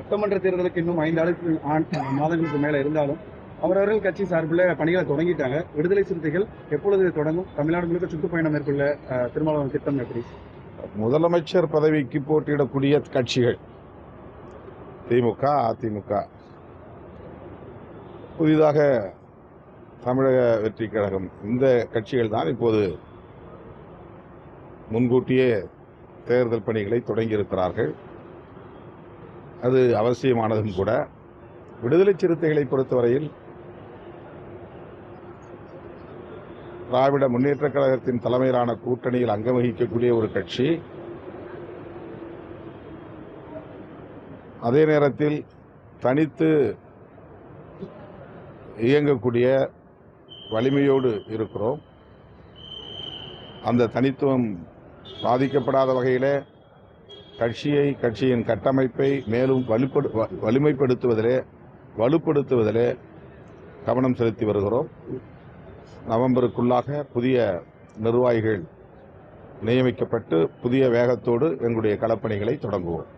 சட்டமன்ற தேர்தலுக்கு இன்னும் 5 மாதங்களுக்கு மேல இருந்தாலும் அவரவர்கள் கட்சி சார்பில் பணிகளை தொடங்கிட்டாங்க. விடுதலை சிறுத்தைகள் எப்பொழுது தொடங்கும்? தமிழ்நாடு முழுக்க சுற்றுப்பயணம் மேற்கொள்ள திருமாவளவன் திட்டம் எப்படி? முதலமைச்சர் பதவிக்கு போட்டியிடக்கூடிய கட்சிகள் திமுக, அதிமுக, புதிதாக தமிழக வெற்றி கழகம், இந்த கட்சிகள் தான் இப்போது முன்கூட்டியே தேர்தல் பணிகளை தொடங்கியிருக்கிறார்கள். அது அவசியமானதும் கூட. விடுதலை சிறுத்தைகளை பொறுத்தவரையில் திராவிட முன்னேற்ற கழகத்தின் தலைமையிலான கூட்டணியில் அங்கம் வகிக்கக்கூடிய ஒரு கட்சி. அதே நேரத்தில் தனித்து இயங்கக்கூடிய வலிமையோடு இருக்கிறோம். அந்த தனித்துவம் பாதிக்கப்படாத வகையில் கட்சியின் கட்டமைப்பை மேலும் வலுப்படுத்துவதிலே கவனம் செலுத்தி வருகிறோம். நவம்பருக்குள்ளாக புதிய நிர்வாகிகள் நியமிக்கப்பட்டு புதிய வேகத்தோடு எங்களுடைய களப்பணிகளை தொடங்குவோம்.